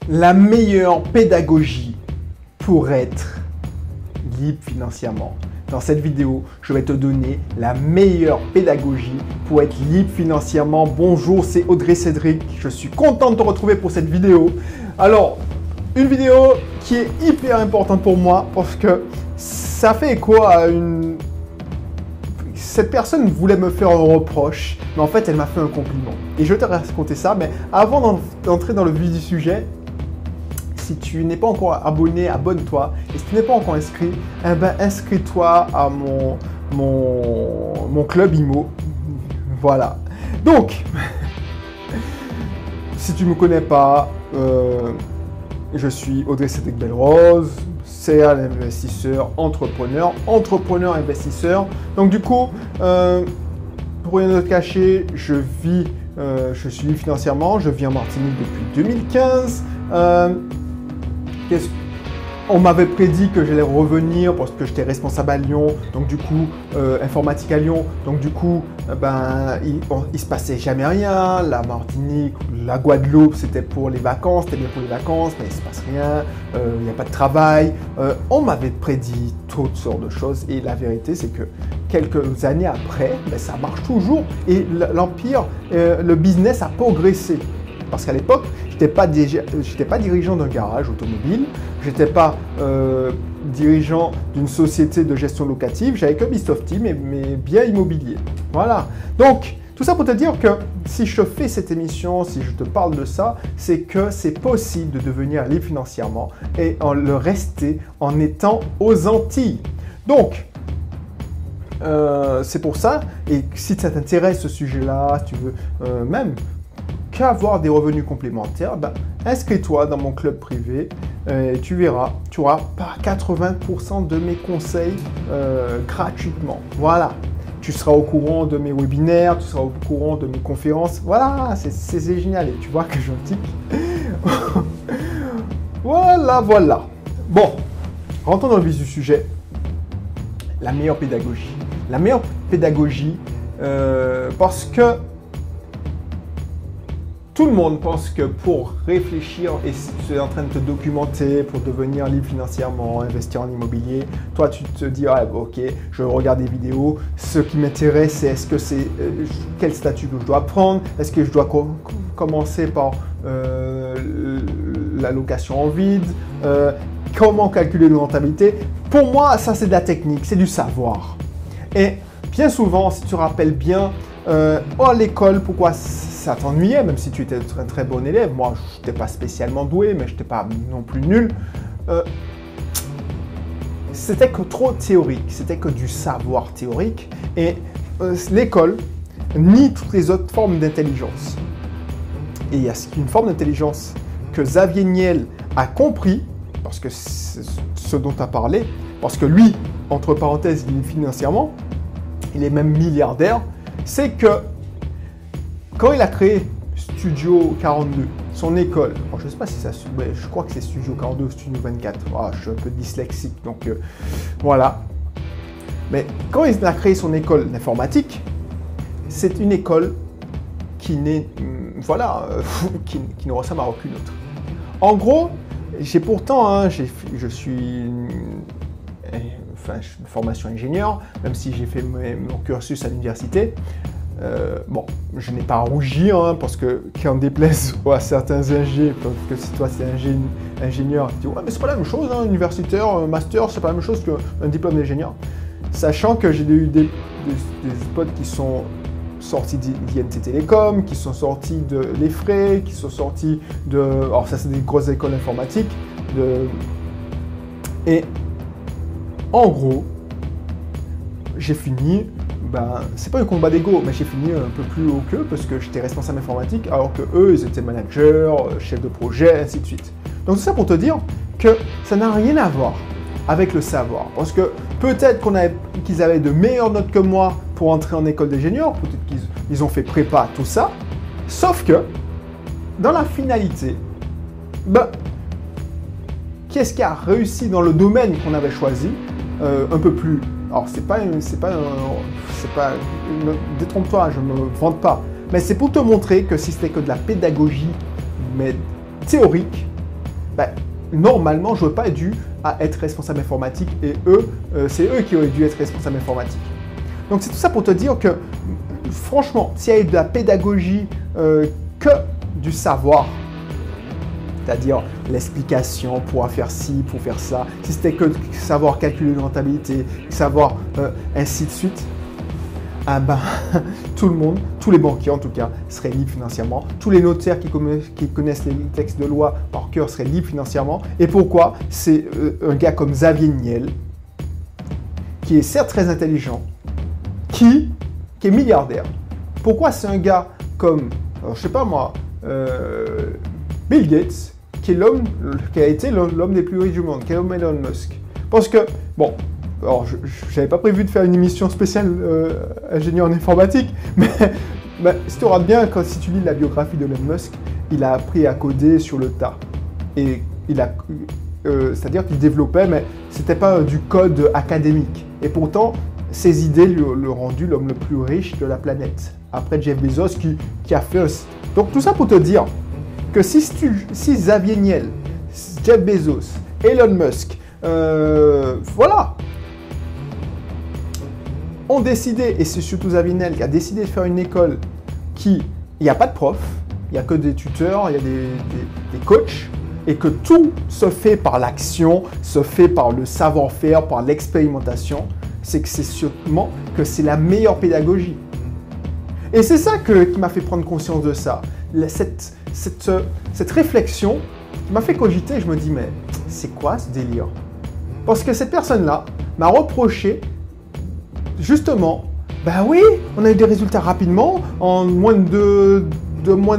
La meilleure pédagogie pour être libre financièrement. Dans cette vidéo, je vais te donner la meilleure pédagogie pour être libre financièrement. Bonjour, c'est Audrey Cédric. Je suis content de te retrouver pour cette vidéo. Alors, une vidéo qui est hyper importante pour moi parce que ça fait écho à une... Cette personne voulait me faire un reproche, mais en fait, elle m'a fait un compliment. Et je vais te raconter ça, mais avant d'entrer dans le vif du sujet, si tu n'es pas encore abonné, abonne-toi. Et si tu n'es pas encore inscrit, eh ben, inscris-toi à mon club IMO. Voilà. Donc, si tu ne me connais pas, je suis Audrey Cédric Belrose, serial investisseur, entrepreneur investisseur. Donc du coup, pour rien de te cacher, je suis libre financièrement, je vis en Martinique depuis 2015. On m'avait prédit que j'allais revenir parce que j'étais responsable à Lyon, donc du coup, informatique à Lyon, donc du coup, il se passait jamais rien. La Martinique, la Guadeloupe, c'était pour les vacances, c'était bien pour les vacances, mais il se passe rien, il n'y a pas de travail. On m'avait prédit toutes sortes de choses et la vérité, c'est que quelques années après, ça marche toujours et l'empire, le business a progressé. Parce qu'à l'époque, je n'étais pas dirigeant d'un garage automobile, je n'étais pas dirigeant d'une société de gestion locative, j'avais que Bistofty, mes biens immobiliers. Voilà. Donc, tout ça pour te dire que si je te fais cette émission, si je te parle de ça, c'est que c'est possible de devenir libre financièrement et le rester en étant aux Antilles. Donc, c'est pour ça, et si ça t'intéresse ce sujet-là, si tu veux même qu'avoir des revenus complémentaires, inscris-toi dans mon club privé et tu verras, tu auras pas 80% de mes conseils gratuitement. Voilà, tu seras au courant de mes webinaires, tu seras au courant de mes conférences. Voilà, c'est génial et tu vois que j'en tique. Voilà. Bon, rentrons dans le vif du sujet. La meilleure pédagogie. La meilleure pédagogie parce que tout le monde pense que pour réfléchir et si tu es en train de te documenter pour devenir libre financièrement, investir en immobilier, toi tu te dis ah, ok, je regarde des vidéos, ce qui m'intéresse c'est quel statut que je dois prendre, est-ce que je dois commencer par la location en vide, comment calculer la rentabilité. Pour moi ça c'est de la technique, c'est du savoir. Et bien souvent si tu te rappelles bien, à l'école, pourquoi ça t'ennuyait, même si tu étais un très bon élève. Moi, je n'étais pas spécialement doué, mais je n'étais pas non plus nul. C'était que trop théorique, c'était que du savoir théorique. Et l'école nie toutes les autres formes d'intelligence. Et il y a une forme d'intelligence que Xavier Niel a compris, parce que c'est ce dont tu as parlé, parce que lui, entre parenthèses, il est financièrement, il est même milliardaire, c'est que quand il a créé Studio 42, son école, je ne sais pas si ça, je crois que c'est Studio 42 ou Studio 24, je suis un peu dyslexique, donc voilà. Mais quand il a créé son école d'informatique, c'est une école qui n'est, qui ne ressemble à aucune autre. En gros, j'ai pourtant, je suis une formation ingénieur, même si j'ai fait mon cursus à l'université. Bon, je n'ai pas à rougir parce que qu'en déplaise à certains ingénieurs, parce que si toi c'est ingénieur, tu dis ouais mais c'est pas la même chose, universitaire, master, c'est pas la même chose qu'un diplôme d'ingénieur. Sachant que j'ai eu des potes qui sont sortis d'INT Télécom, qui sont sortis de l'EFRE, qui sont sortis de... Alors ça c'est des grosses écoles informatiques. Et en gros, j'ai fini... c'est pas un combat d'ego, mais j'ai fini un peu plus haut qu'eux parce que j'étais responsable informatique alors que eux, ils étaient managers, chefs de projet, ainsi de suite. Donc c'est ça pour te dire que ça n'a rien à voir avec le savoir. Parce que peut-être qu'ils avaient de meilleures notes que moi pour entrer en école d'ingénieur, peut-être qu'ils ont fait prépa, tout ça, sauf que dans la finalité, qui est-ce qui a réussi dans le domaine qu'on avait choisi, un peu plus... Alors, détrompe-toi, je ne me vante pas. Mais c'est pour te montrer que si c'était que de la pédagogie, mais théorique, ben, normalement, je n'aurais pas dû être responsable informatique et eux, c'est eux qui auraient dû être responsables informatiques. Donc c'est tout ça pour te dire que, franchement, s'il y a de la pédagogie que du savoir, c'est-à-dire l'explication, pour faire ci, pour faire ça, si c'était que savoir calculer une rentabilité, savoir ainsi de suite, ah ben, tout le monde, tous les banquiers en tout cas, seraient libres financièrement. Tous les notaires qui connaissent les textes de loi par cœur seraient libres financièrement. Et pourquoi? C'est un gars comme Xavier Niel, qui est certes très intelligent, qui est milliardaire. Pourquoi c'est un gars comme, alors, je sais pas moi, Bill Gates, qui a été l'homme des plus riches du monde, qui est l'homme Elon Musk? Parce que, bon, alors je n'avais pas prévu de faire une émission spéciale ingénieur en informatique, mais si tu auras bien, si tu lis la biographie d'Elon Musk, il a appris à coder sur le tas. Et c'est-à-dire qu'il développait, mais ce n'était pas du code académique. Et pourtant, ses idées lui ont rendu l'homme le plus riche de la planète. Après Jeff Bezos qui a fait... Donc tout ça pour te dire que si Xavier Niel, Jeff Bezos, Elon Musk, voilà, ont décidé, et c'est surtout Xavier Niel qui a décidé de faire une école il n'y a pas de prof, il n'y a que des tuteurs, il y a des coachs, et que tout se fait par l'action, se fait par le savoir-faire, par l'expérimentation, c'est que c'est sûrement que c'est la meilleure pédagogie. Et c'est ça qui m'a fait prendre conscience de ça. Cette réflexion qui m'a fait cogiter, je me dis, mais c'est quoi ce délire? Parce que cette personne-là m'a reproché, justement, ben oui, on a eu des résultats rapidement, en moins de 2 mois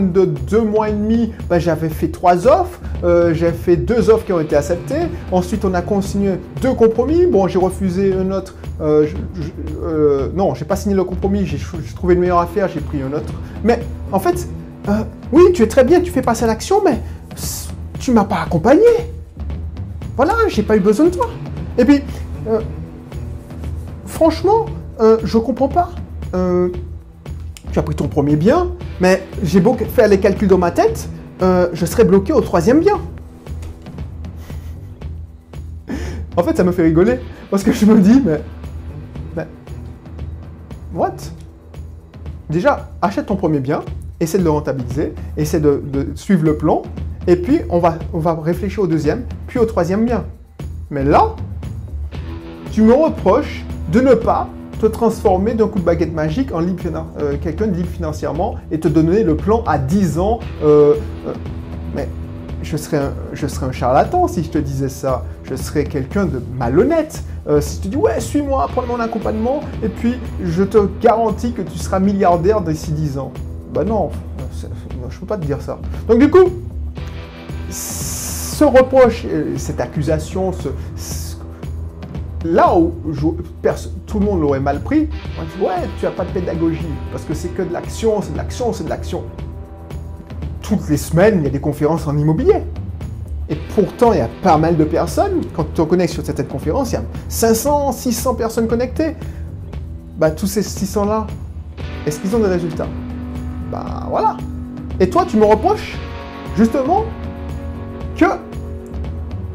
et demi, ben j'avais fait 3 offres, j'ai fait 2 offres qui ont été acceptées, ensuite on a consigné 2 compromis, bon j'ai refusé un autre, non j'ai pas signé le compromis, j'ai trouvé une meilleure affaire, j'ai pris un autre, mais en fait, oui tu es très bien, tu fais passer à l'action, mais tu m'as pas accompagné, voilà, j'ai pas eu besoin de toi, et puis, franchement, je comprends pas, tu as pris ton premier bien, mais j'ai beau faire les calculs dans ma tête, je serais bloqué au 3e bien. En fait, ça me fait rigoler, parce que je me dis, mais what? Déjà, achète ton premier bien, essaie de le rentabiliser, essaie de suivre le plan, et puis on va réfléchir au 2e, puis au 3e bien. Mais là, tu me reproches de ne pas te transformer d'un coup de baguette magique en quelqu'un de libre financièrement et te donner le plan à 10 ans. Mais je serais un charlatan si je te disais ça. Je serais quelqu'un de malhonnête. Si je te dis, ouais, suis-moi, prends mon accompagnement, et puis je te garantis que tu seras milliardaire d'ici 10 ans. Bah non, je peux pas te dire ça. Donc du coup, ce reproche, cette accusation, là où tout le monde l'aurait mal pris, on dit ouais, tu n'as pas de pédagogie, parce que c'est que de l'action, c'est de l'action, c'est de l'action. Toutes les semaines, il y a des conférences en immobilier. Et pourtant, il y a pas mal de personnes. Quand tu te connectes sur cette conférence, il y a 500, 600 personnes connectées. Bah, tous ces 600-là, est-ce qu'ils ont des résultats? Bah voilà. Et toi, tu me reproches justement que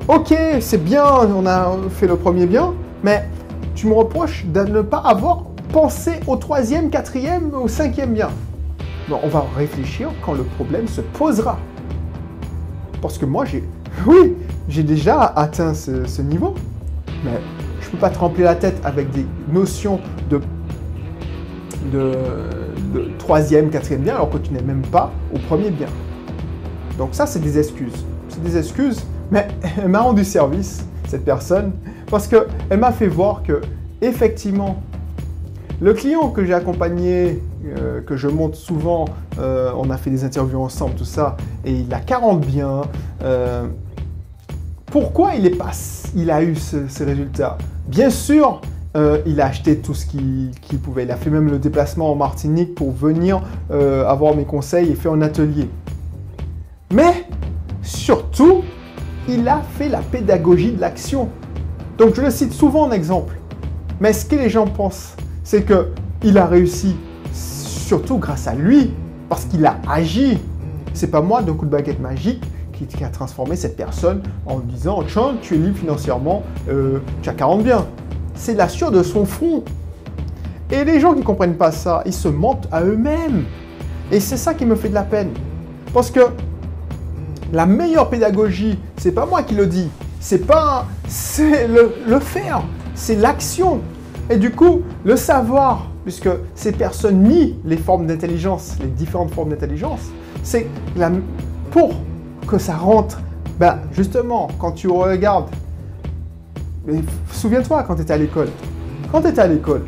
ok, c'est bien, on a fait le premier bien, mais tu me reproches de ne pas avoir pensé au 3e, 4e, au 5e bien. Non, on va réfléchir quand le problème se posera. Parce que moi, j'ai déjà atteint ce niveau, mais je ne peux pas te remplir la tête avec des notions de 3e, 4e bien, alors que tu n'es même pas au premier bien. Donc ça, c'est des excuses. C'est des excuses. Mais elle m'a rendu service, cette personne, parce qu'elle m'a fait voir que, effectivement, le client que j'ai accompagné, que je monte souvent, on a fait des interviews ensemble, tout ça, et il a 40 biens. Pourquoi il a eu ces résultats? Bien sûr, il a acheté tout ce qu'il pouvait. Il a fait même le déplacement en Martinique pour venir avoir mes conseils et faire un atelier. Mais, surtout, il a fait la pédagogie de l'action. Donc je le cite souvent en exemple. Mais ce que les gens pensent, c'est qu'il a réussi surtout grâce à lui, parce qu'il a agi. C'est pas moi d'un coup de baguette magique qui a transformé cette personne en disant « Tiens, tu es libre financièrement, tu as 40 biens ». C'est la sueur de son front. Et les gens qui ne comprennent pas ça, ils se mentent à eux-mêmes. Et c'est ça qui me fait de la peine. Parce que la meilleure pédagogie, c'est pas moi qui le dis, c'est le faire, c'est l'action. Et du coup, le savoir, puisque ces personnes nient les formes d'intelligence, les différentes formes d'intelligence, c'est pour que ça rentre, ben justement, quand tu regardes, souviens-toi quand tu étais à l'école. Quand tu étais à l'école,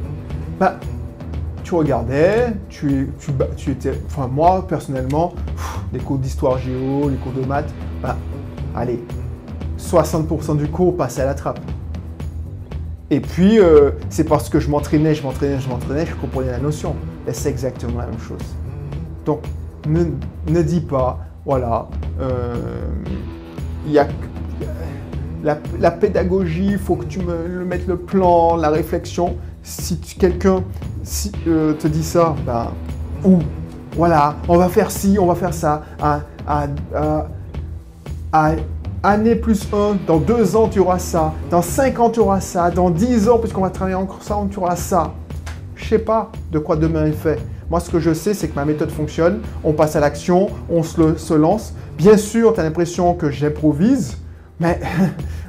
ben, tu regardais, tu étais, enfin moi personnellement, les cours d'histoire géo, les cours de maths, ben, allez, 60% du cours passait à la trappe. Et puis, c'est parce que je m'entraînais, je comprenais la notion. Et c'est exactement la même chose. Donc, ne dis pas, voilà, il y a la pédagogie, il faut que tu me mettes le plan, la réflexion. Si quelqu'un te dit ça, ben, ou voilà, on va faire ci, on va faire ça, année plus 1, dans 2 ans tu auras ça, dans 5 ans tu auras ça, dans 10 ans, puisqu'on va travailler ensemble, tu auras ça. Je ne sais pas de quoi demain est fait. Moi, ce que je sais, c'est que ma méthode fonctionne, on passe à l'action, on se lance. Bien sûr, tu as l'impression que j'improvise, mais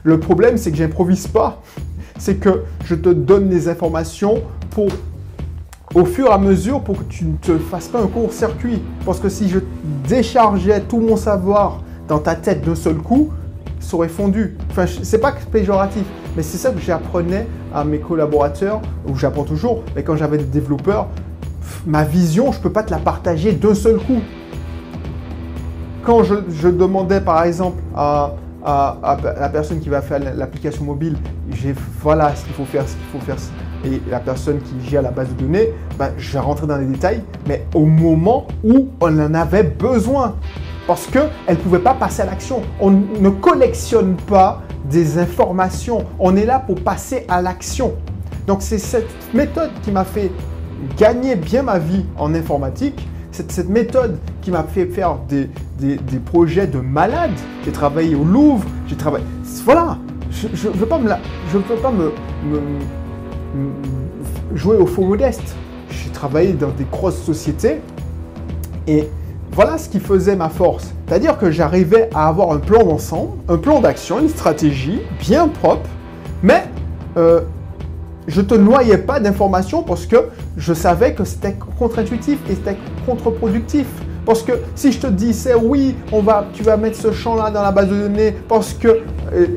le problème, c'est que j'improvise pas. C'est que je te donne des informations au fur et à mesure pour que tu ne te fasses pas un court-circuit. Parce que si je déchargeais tout mon savoir dans ta tête d'un seul coup, ça aurait fondu. Enfin, c'est pas péjoratif, mais c'est ça que j'apprenais à mes collaborateurs, ou j'apprends toujours, mais quand j'avais des développeurs, ma vision, je ne peux pas te la partager d'un seul coup. Quand je demandais par exemple à la personne qui va faire l'application mobile, voilà ce qu'il faut faire, et la personne qui gère la base de données, ben, je vais rentrer dans les détails, mais au moment où on en avait besoin. Parce qu'elle ne pouvait pas passer à l'action. On ne collectionne pas des informations. On est là pour passer à l'action. Donc, c'est cette méthode qui m'a fait gagner bien ma vie en informatique. C'est cette méthode qui m'a fait faire des projets de malade. J'ai travaillé au Louvre. J'ai travaillé... Voilà. Je ne veux pas me jouer au faux modeste. J'ai travaillé dans des grosses sociétés et voilà ce qui faisait ma force. C'est-à-dire que j'arrivais à avoir un plan d'ensemble, un plan d'action, une stratégie bien propre, mais je ne te noyais pas d'informations parce que je savais que c'était contre-intuitif et c'était contre-productif. Parce que si je te disais oui, tu vas mettre ce champ-là dans la base de données parce que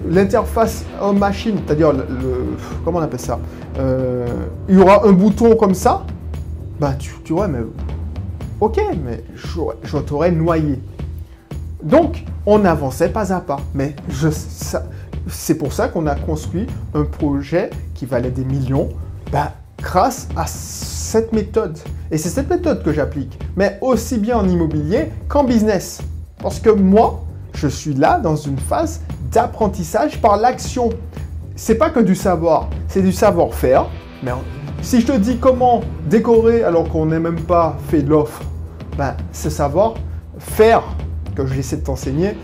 l'interface homme-machine, c'est-à-dire comment on appelle ça, il y aura un bouton comme ça, bah tu vois, mais ok, mais je t'aurais noyé. Donc, on avançait pas à pas. Mais c'est pour ça qu'on a construit un projet qui valait des millions grâce à cette méthode. Et c'est cette méthode que j'applique, mais aussi bien en immobilier qu'en business. Parce que moi, je suis là dans une phase d'apprentissage par l'action. C'est pas que du savoir, c'est du savoir-faire. Mais si je te dis comment décorer alors qu'on n'est même pas fait de l'offre, ce savoir-faire que j'essaie de t'enseigner,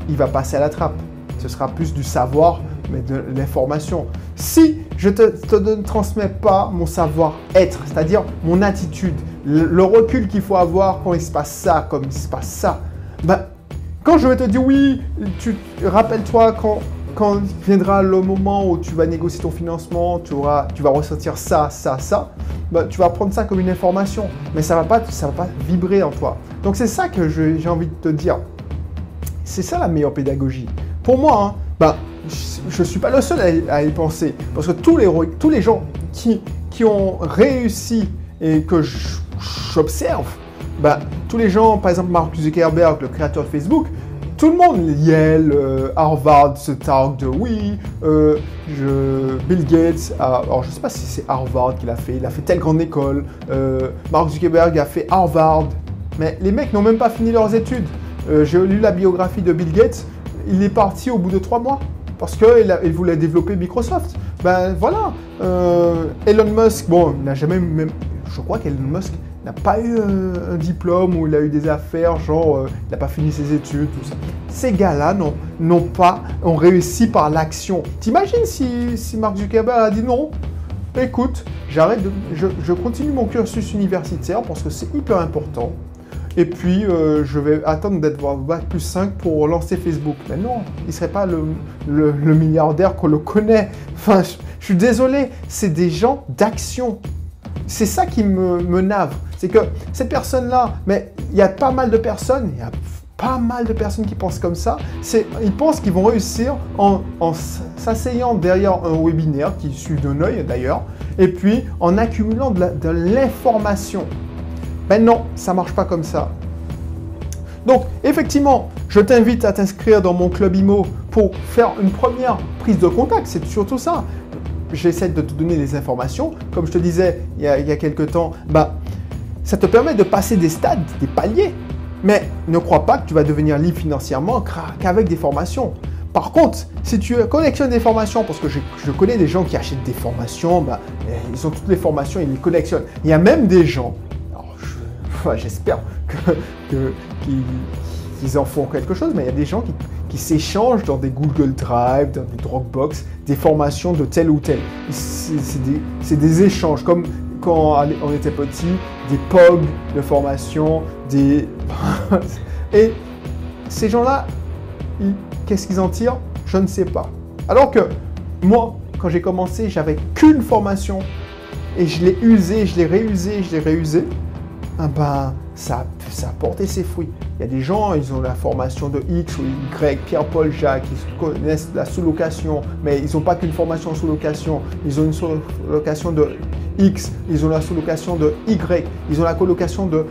il va passer à la trappe. Ce sera plus du savoir, mais de l'information. Si je ne transmets pas mon savoir-être, c'est-à-dire mon attitude, le recul qu'il faut avoir quand il se passe ça, comme il se passe ça, quand je vais te dire oui, rappelle-toi quand viendra le moment où tu vas négocier ton financement, tu vas ressentir ça, tu vas prendre ça comme une information, mais ça va pas vibrer en toi. Donc c'est ça que j'ai envie de te dire. C'est ça la meilleure pédagogie. Pour moi, je ne suis pas le seul à y penser, parce que tous les gens qui ont réussi et que j'observe, tous les gens, par exemple Mark Zuckerberg, le créateur de Facebook, tout le monde, Yale, Harvard se targue de oui, Bill Gates, alors je ne sais pas si c'est Harvard qu'il a fait, il a fait telle grande école, Mark Zuckerberg a fait Harvard, mais les mecs n'ont même pas fini leurs études. J'ai lu la biographie de Bill Gates, il est parti au bout de 3 mois parce qu'il voulait développer Microsoft. Voilà, Elon Musk, bon, il n'a jamais même, je crois qu'Elon Musk n'a pas eu un diplôme ou il a eu des affaires, genre il n'a pas fini ses études, tout ça. Ces gars-là ont réussi par l'action. T'imagines si Mark Zuckerberg a dit non, écoute, je continue mon cursus universitaire parce que c'est hyper important. Et puis, je vais attendre d'être Bac plus 5 pour lancer Facebook. Mais non, il ne serait pas le milliardaire qu'on le connaît. Enfin, je suis désolé, c'est des gens d'action. C'est ça qui me navre. C'est que ces personnes-là, mais il y a pas mal de personnes, qui pensent comme ça. Ils pensent qu'ils vont réussir en s'asseyant derrière un webinaire, qui suit d'un œil d'ailleurs, et puis en accumulant de l'information. Ben non, ça ne marche pas comme ça. Donc, effectivement, je t'invite à t'inscrire dans mon club IMO pour faire une première prise de contact. C'est surtout ça. J'essaie de te donner des informations. Comme je te disais il y a quelques temps, ça te permet de passer des stades, des paliers. Mais ne crois pas que tu vas devenir libre financièrement qu'avec des formations. Par contre, si tu collectionnes des formations, parce que je connais des gens qui achètent des formations, ils ont toutes les formations, ils les collectionnent. Il y a même des gens, j'espère qu'ils en font quelque chose, mais il y a des gens qui s'échangent dans des Google Drive, dans des Dropbox, des formations de tel ou tel. C'est des échanges, comme quand on était petit, des POG de formation, et ces gens-là, qu'est-ce qu'ils en tirent? Je ne sais pas. Alors que moi, quand j'ai commencé, j'avais qu'une formation et je l'ai usée, je l'ai réusée, ça a porté ses fruits. Il y a des gens, ils ont la formation de X ou Y, Pierre-Paul Jacques, ils connaissent la sous-location, mais ils n'ont pas qu'une formation en sous-location. Ils ont une sous-location de X, ils ont la sous-location de Y, ils ont la colocation de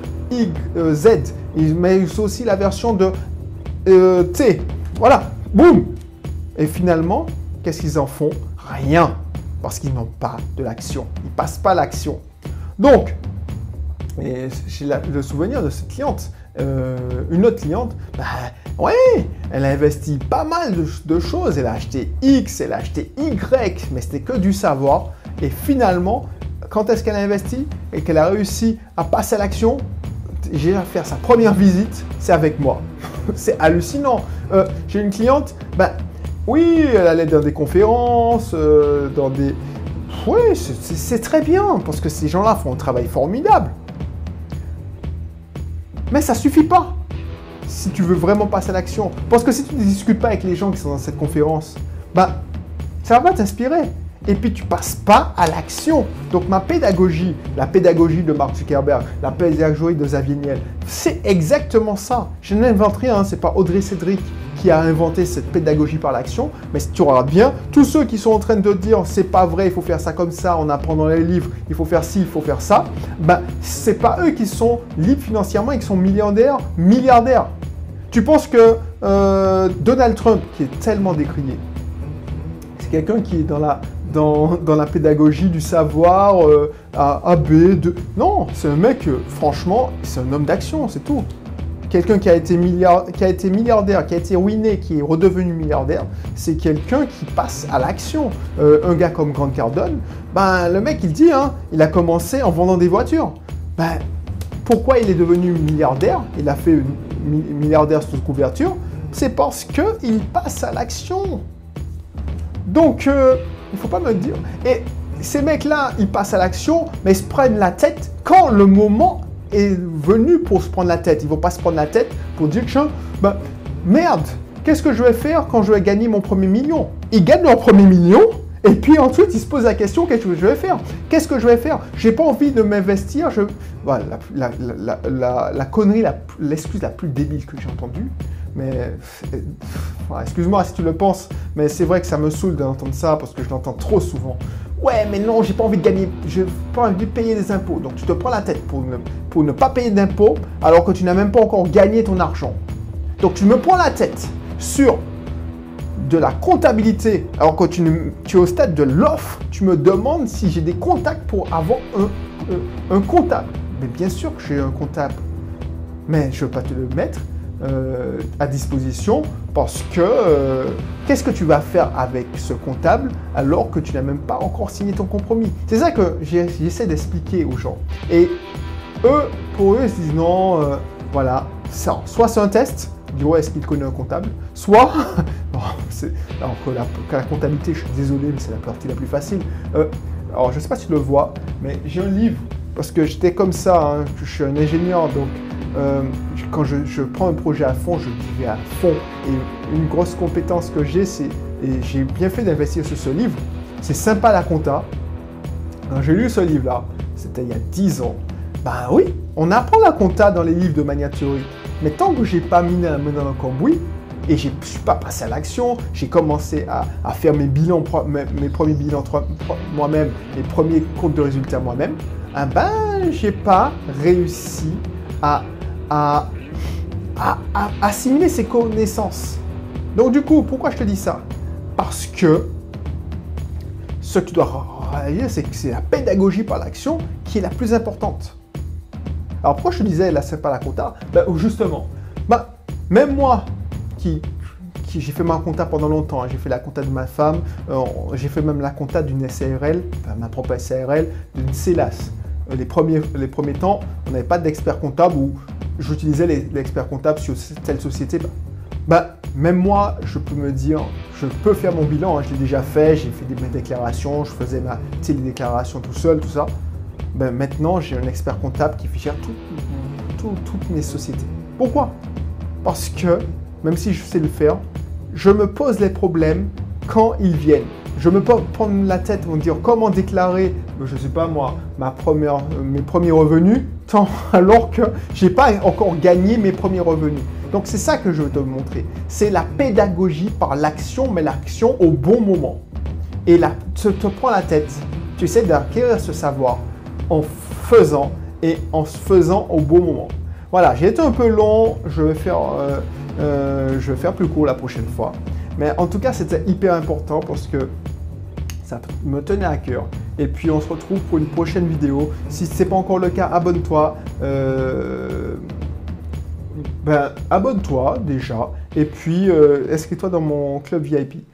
Z, mais ils ont aussi la version de T. Voilà, boum! Et finalement, qu'est-ce qu'ils en font? Rien, parce qu'ils n'ont pas de l'action. Ils ne passent pas l'action. Donc, et j'ai le souvenir de cette cliente, une autre cliente, elle a investi pas mal de choses, elle a acheté X, elle a acheté Y, mais c'était que du savoir. Et finalement, quand est-ce qu'elle a investi et qu'elle a réussi à passer à l'action, j'ai à faire sa première visite, c'est avec moi. C'est hallucinant. J'ai une cliente, oui, elle allait dans des conférences, Oui, c'est très bien, parce que ces gens-là font un travail formidable. Mais ça ne suffit pas si tu veux vraiment passer à l'action. Parce que si tu ne discutes pas avec les gens qui sont dans cette conférence, ça ne va pas t'inspirer. Et puis tu ne passes pas à l'action. Donc ma pédagogie, la pédagogie de Mark Zuckerberg, la pédagogie de Xavier Niel, c'est exactement ça. Je n'invente rien, ce n'est pas Audrey Cédric qui a inventé cette pédagogie par l'action, mais si tu regardes bien, tous ceux qui sont en train de te dire c'est pas vrai, il faut faire ça comme ça, on apprend dans les livres, il faut faire ci, il faut faire ça, c'est pas eux qui sont libres financièrement et qui sont milliardaires. Tu penses que Donald Trump, qui est tellement décrié, c'est quelqu'un qui est dans la pédagogie du savoir, A, B, non, c'est un mec, franchement, c'est un homme d'action, c'est tout. Quelqu'un qui a été milliardaire, qui a été ruiné, qui est redevenu milliardaire, c'est quelqu'un qui passe à l'action. Un gars comme Grant Cardone, le mec, il dit, il a commencé en vendant des voitures. Pourquoi il est devenu milliardaire? Il a fait milliardaire sous couverture. C'est parce qu'il passe à l'action. Donc, il ne faut pas me dire. Et ces mecs-là, ils passent à l'action, mais ils se prennent la tête quand le moment est venu pour se prendre la tête. Ils ne vont pas se prendre la tête pour dire que merde, qu'est-ce que je vais faire quand je vais gagner mon premier million? Ils gagnent leur premier million et puis ensuite ils se posent la question, qu'est-ce que je vais faire? Qu'est-ce que je vais faire? J'ai pas envie de m'investir. Voilà, la connerie, l'excuse la plus débile que j'ai entendue. Mais excuse-moi si tu le penses, mais c'est vrai que ça me saoule d'entendre ça parce que je l'entends trop souvent. Ouais, mais non, j'ai pas envie de gagner, j'ai pas envie de payer des impôts. Donc tu te prends la tête pour ne pas payer d'impôts alors que tu n'as même pas encore gagné ton argent. Donc tu me prends la tête sur de la comptabilité alors que tu es au stade de l'offre. Tu me demandes si j'ai des contacts pour avoir un comptable. Mais bien sûr que j'ai un comptable, mais je ne veux pas te le mettre à disposition parce que qu'est-ce que tu vas faire avec ce comptable alors que tu n'as même pas encore signé ton compromis? C'est ça que j'essaie d'expliquer aux gens. Et eux, pour eux, ils se disent non, voilà, soit c'est un test, ils disent ouais, est-ce qu'il connaît un comptable, soit, alors que la comptabilité, je suis désolé, mais c'est la partie la plus facile. Alors je ne sais pas si tu le vois, mais j'ai un livre, parce que j'étais comme ça, hein, je suis un ingénieur, donc quand je prends un projet à fond, je le vais à fond. Et une grosse compétence que j'ai, et j'ai bien fait d'investir sur ce livre, c'est sympa la compta. Quand j'ai lu ce livre-là, c'était il y a 10 ans, ben oui, on apprend la compta dans les livres de manière théorique, mais tant que j'ai pas mis la main dans le cambouis, et je ne suis pas passé à l'action, j'ai commencé à faire mes bilans, mes premiers bilans moi-même, mes premiers comptes de résultats moi-même, ben j'ai pas réussi à assimiler ces connaissances. Donc du coup, pourquoi je te dis ça? Parce que ce que tu dois réaliser, c'est que c'est la pédagogie par l'action qui est la plus importante. Alors pourquoi je te disais, là, c'est pas la compta? Ben, justement, même moi, j'ai fait ma compta pendant longtemps, hein, j'ai fait la compta de ma femme, j'ai fait même la compta d'une SARL, enfin, ma propre SARL, d'une CELAS. Les premiers temps, on n'avait pas d'expert comptable où j'utilisais l'expert comptable sur telle société. Même moi, je peux me dire, je peux faire mon bilan, hein, je l'ai déjà fait, j'ai fait mes déclarations, je faisais les déclarations tout seul, tout ça. Maintenant, j'ai un expert comptable qui gère toutes mes sociétés. Pourquoi? Parce que, même si je sais le faire, je me pose les problèmes quand ils viennent. Je me prends la tête pour me dire comment déclarer, je ne sais pas moi, mes premiers revenus, alors que je n'ai pas encore gagné mes premiers revenus. Donc c'est ça que je veux te montrer. C'est la pédagogie par l'action, mais l'action au bon moment. Et là, tu te prends la tête, tu essaies d'acquérir ce savoir en faisant et en se faisant au bon moment. Voilà, j'ai été un peu long, je vais faire plus court la prochaine fois. Mais en tout cas, c'était hyper important parce que ça me tenait à cœur. Et puis, on se retrouve pour une prochaine vidéo. Si ce n'est pas encore le cas, abonne-toi. Abonne-toi déjà. Et puis, inscris-toi dans mon club VIP.